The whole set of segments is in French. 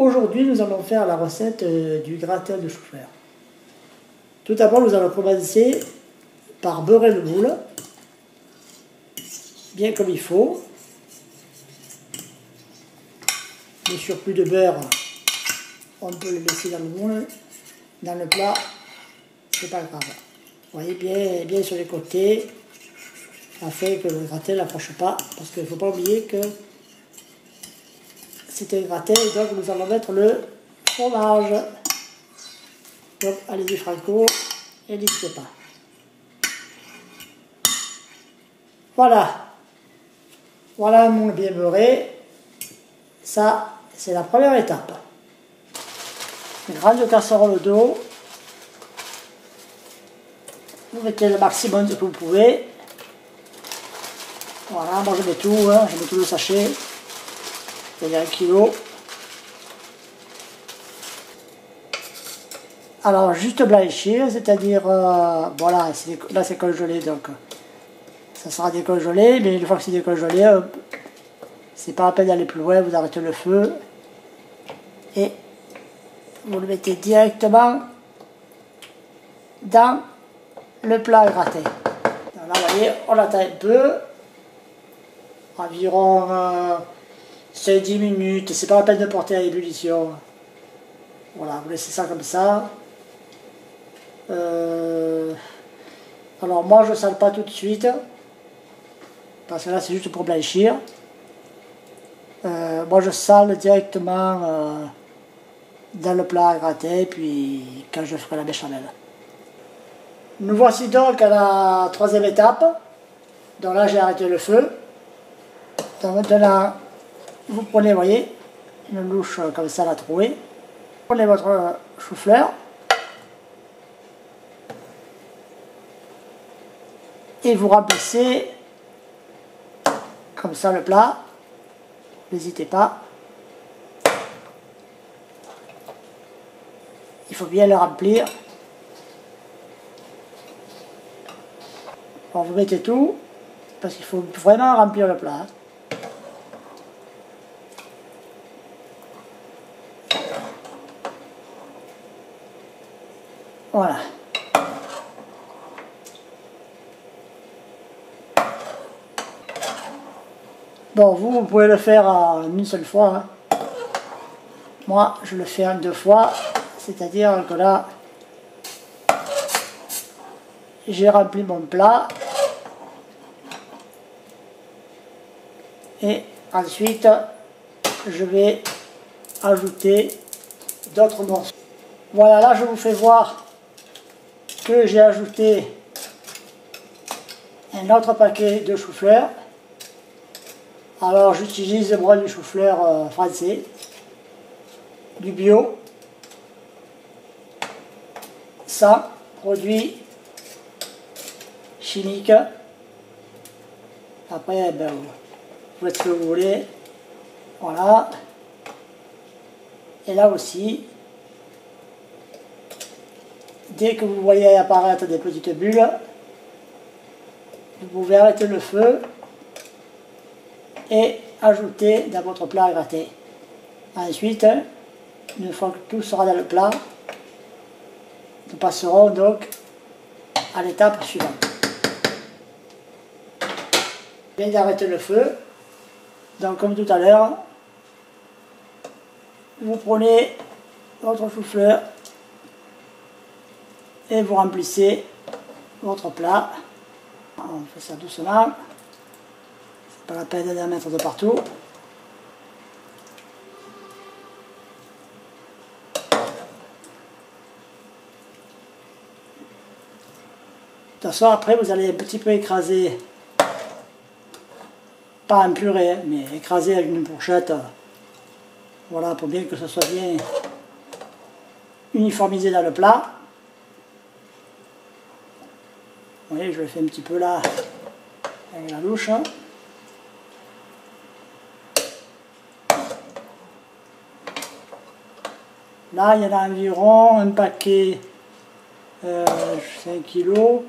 Aujourd'hui, nous allons faire la recette du gratin de chou-fleur. Tout d'abord, nous allons commencer par beurrer le moule, bien comme il faut. Le surplus de beurre, on peut le laisser dans le moule, dans le plat, c'est pas grave. Vous voyez, bien sur les côtés, afin que le gratin n'approche pas, parce qu'il ne faut pas oublier que c'est un gratin, et donc nous allons mettre le fromage. Donc allez-y franco, et n'hésitez pas. Voilà, voilà un moule bien beurré. Ça, c'est la première étape. Une grande casserole d'eau. Vous mettez le maximum que vous pouvez. Voilà, moi je mets tout, hein, je mets tout le sachet. C'est-à-dire 1 kg. Alors, juste blanchir, c'est-à-dire, voilà, là c'est congelé, donc ça sera décongelé, mais une fois que c'est décongelé, c'est pas la peine d'aller plus loin, vous arrêtez le feu et vous le mettez directement dans le plat gratin. Donc là, vous voyez, on attend un peu, environ 5-10 minutes, c'est pas la peine de porter à ébullition. Voilà, vous laissez ça comme ça. Alors moi je ne sale pas tout de suite, parce que là c'est juste pour blanchir. Moi je sale directement dans le plat gratin, puis quand je ferai la béchamel. Nous voici donc à la troisième étape. Donc là j'ai arrêté le feu. Donc maintenant vous prenez, vous voyez, une louche comme ça, la trouée. Vous prenez votre chou-fleur. Et vous remplissez comme ça le plat. N'hésitez pas. Il faut bien le remplir. Bon, vous mettez tout, parce qu'il faut vraiment remplir le plat. Voilà. Bon, vous pouvez le faire en une seule fois. Hein. Moi, je le fais en 2 fois. C'est-à-dire que là, j'ai rempli mon plat. Et ensuite, je vais ajouter d'autres morceaux. Voilà, là, je vous fais voir que j'ai ajouté un autre paquet de chou-fleur. Alors j'utilise moi du chou-fleur français, du bio, sans produits chimiques. Après, ben, vous faites ce que vous voulez. Voilà. Et là aussi, dès que vous voyez apparaître des petites bulles, vous pouvez arrêter le feu et ajouter dans votre plat à gratter. Ensuite, une fois que tout sera dans le plat, nous passerons donc à l'étape suivante. Bien d'arrêter le feu. Donc comme tout à l'heure, vous prenez votre chou-fleur et vous remplissez votre plat. On fait ça doucement. Pas la peine d'en mettre de partout. De toute façon, après, vous allez un petit peu écraser, pas en purée, mais écraser avec une fourchette. Voilà, pour bien que ce soit bien uniformisé dans le plat. Vous voyez, je le fais un petit peu là, avec la louche. Là, il y en a environ un paquet, 5 kg.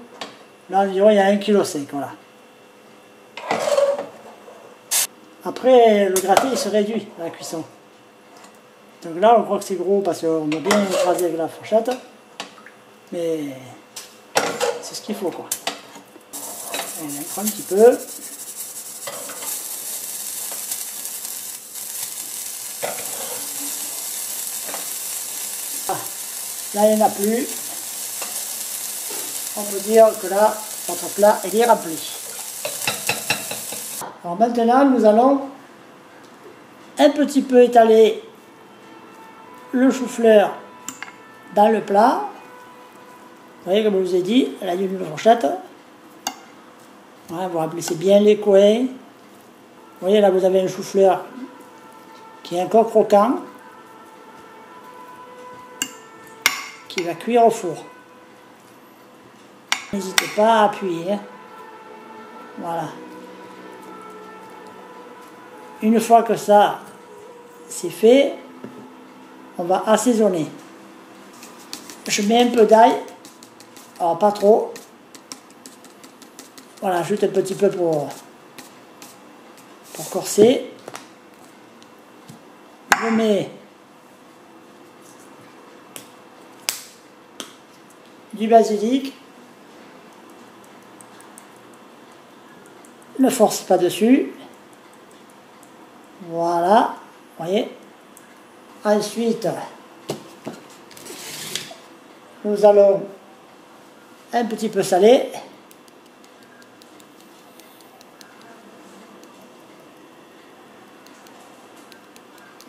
Là, environ, il y a 1,5 kg, voilà. Après, le gratin il se réduit à la cuisson. Donc là, on croit que c'est gros parce qu'on a bien écrasé avec la fourchette. Mais c'est ce qu'il faut, quoi. Et on prend un petit peu. Ah, là, il n'y en a plus. On peut dire que là, notre plat est rempli. Alors maintenant, nous allons un petit peu étaler le chou-fleur dans le plat. Vous voyez, comme je vous ai dit, elle a une fourchette. Voilà, vous remplissez bien les coins. Vous voyez, là, vous avez un chou-fleur qui est encore croquant, qui va cuire au four. N'hésitez pas à appuyer. Voilà. Une fois que ça c'est fait, on va assaisonner. Je mets un peu d'ail, alors pas trop. Voilà, juste un petit peu pour corser. Je mets du basilic. Ne force pas dessus. Voilà, vous voyez. Ensuite, nous allons un petit peu saler.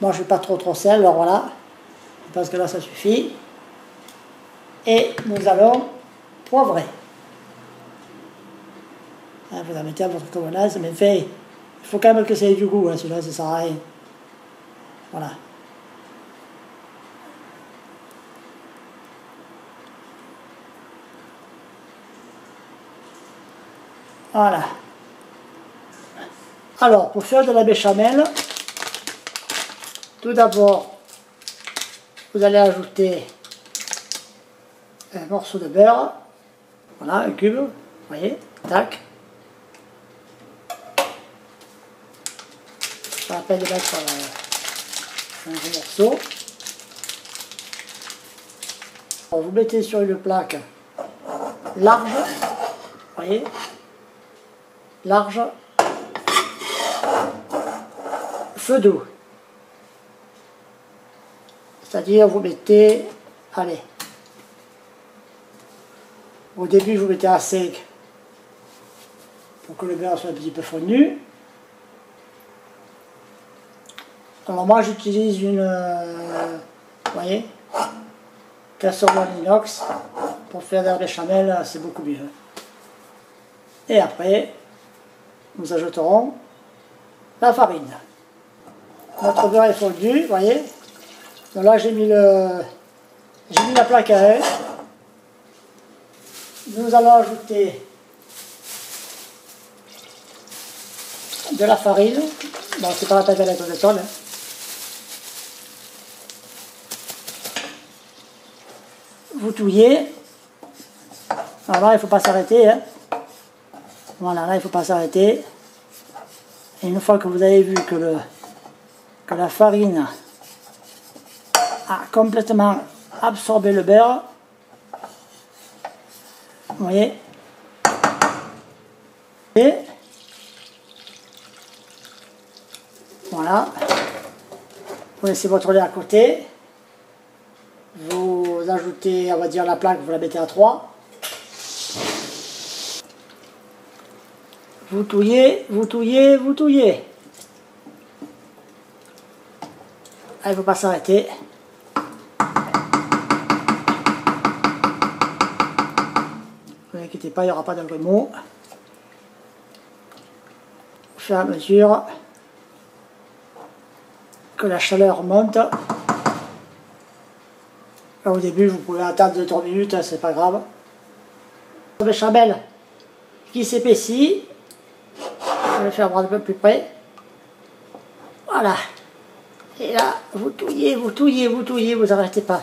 Moi, je ne vais pas trop sel, alors voilà. Je pense que là, ça suffit. Et nous allons poivrer. Vous en mettez à votre convenance, mais fait, il faut quand même que ça ait du goût, hein, sinon ça ne sert à rien. Voilà. Voilà. Alors, pour faire de la béchamel, tout d'abord, vous allez ajouter un morceau de beurre. Voilà, un cube, vous voyez, tac. Pas la peine de mettre un gros morceau. Alors, vous mettez sur une plaque large, vous voyez, large, feu doux. C'est-à-dire, vous mettez, allez, au début, vous mettez à sec pour que le beurre soit un petit peu fondu. Alors moi j'utilise une, vous voyez, casserole en inox. Pour faire de la béchamel, c'est beaucoup mieux. Et après, nous ajouterons la farine. Notre beurre est fondu, vous voyez. Donc là j'ai mis la plaque à œufs. Nous allons ajouter de la farine. Bon, c'est pas la peine d'être de tonne. Vous touillez. Alors là, il ne faut pas s'arrêter. Hein. Voilà, là, il ne faut pas s'arrêter. Et une fois que vous avez vu que la farine a complètement absorbé le beurre, vous voyez, et voilà, vous laissez votre lait à côté. Vous ajoutez, on va dire, la plaque, vous la mettez à 3. Vous touillez, vous touillez, vous touillez. Ah, il ne faut pas s'arrêter. Ne vous inquiétez pas, il n'y aura pas de grumeaux. Au fur et à mesure que la chaleur monte. Là, au début, vous pouvez attendre 2-3 minutes, hein, c'est pas grave. Le béchamel qui s'épaissit. Je vais le faire voir un peu plus près. Voilà. Et là, vous touillez, vous touillez, vous touillez, vous n'arrêtez pas.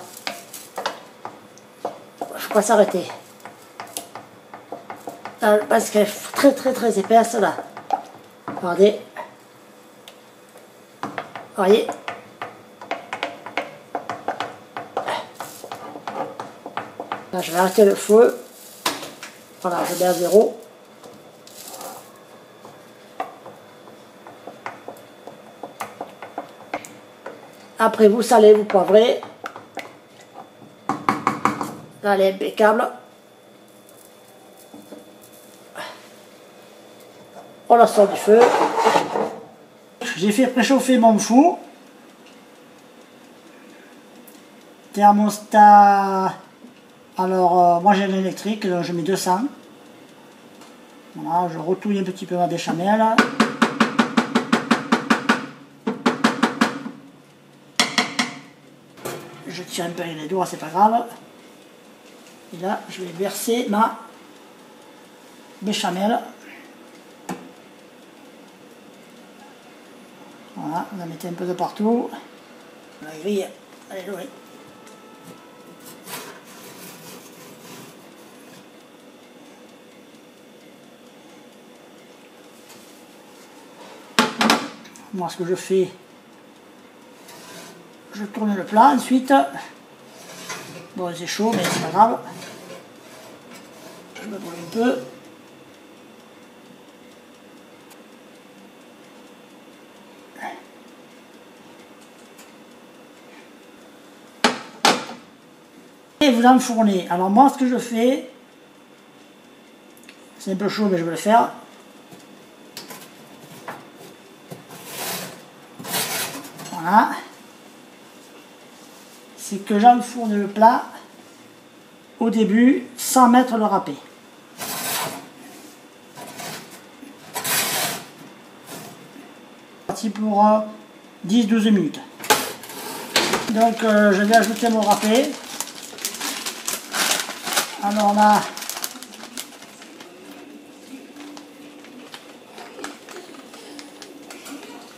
Il ne faut pas s'arrêter. Parce qu'elle est très épaisse là. Regardez. Voyez. Là, je vais arrêter le feu. Voilà, je mets à 0. Après, vous salez, vous poivrez. Là, elle est impeccable. On la sort du feu. J'ai fait préchauffer mon four. Thermostat. Alors, moi j'ai l'électrique, donc je mets 200. Voilà, je retouille un petit peu ma béchamel. Je tire un peu avec les doigts, c'est pas grave. Et là, je vais verser ma béchamel. Voilà, vous en mettez un peu de partout. La grille, allez jouer. Moi, ce que je fais, je tourne le plat ensuite. Bon, c'est chaud, mais c'est pas grave. Je me brûle un peu. Et vous l'enfournez. Alors moi, ce que je fais, c'est un peu chaud, mais je vais le faire. Voilà. C'est que j'enfourne le plat au début sans mettre le râpé. Parti pour 10-12 minutes. Donc je vais ajouter mon râpé. Alors là,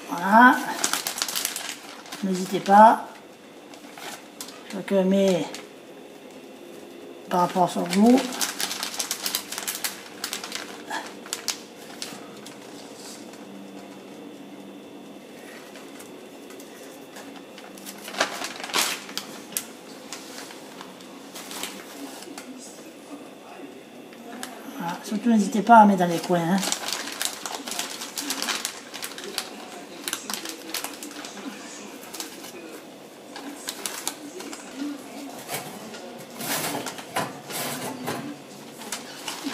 voilà, n'hésitez pas, chacun met par rapport à son goût. Voilà. Surtout n'hésitez pas à mettre dans les coins. Hein.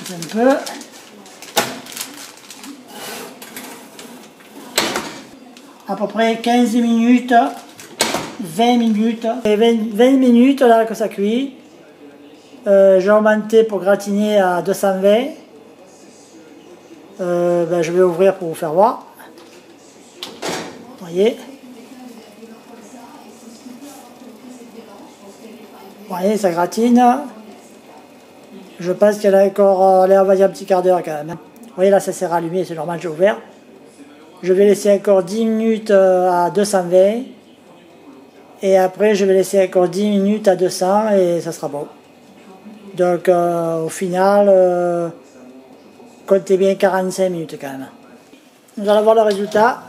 Un peu. À peu près 15 minutes, 20 minutes. Et 20 minutes là que ça cuit. J'ai augmenté pour gratiner à 220. Ben, je vais ouvrir pour vous faire voir. Vous voyez. Vous voyez, ça gratine. Je pense qu'elle a encore l'air, on va dire, un petit quart d'heure quand même. Vous voyez, là, ça s'est rallumé, c'est normal, j'ai ouvert. Je vais laisser encore 10 minutes à 220. Et après, je vais laisser encore 10 minutes à 200 et ça sera bon. Donc, au final, comptez bien 45 minutes quand même. Nous allons voir le résultat.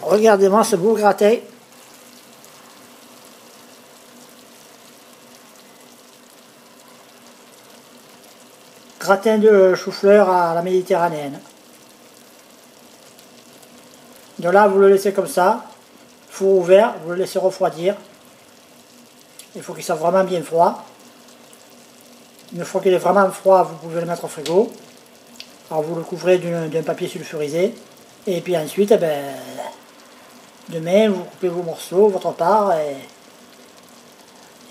Regardez-moi ce beau gratin. Gratin de chou-fleur à la méditerranéenne. Donc là, vous le laissez comme ça, four ouvert, vous le laissez refroidir. Il faut qu'il soit vraiment bien froid. Une fois qu'il est vraiment froid, vous pouvez le mettre au frigo. Alors vous le couvrez d'un papier sulfurisé. Et puis ensuite, eh ben, demain, vous coupez vos morceaux, votre part,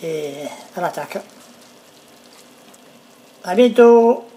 et à l'attaque. À bientôt!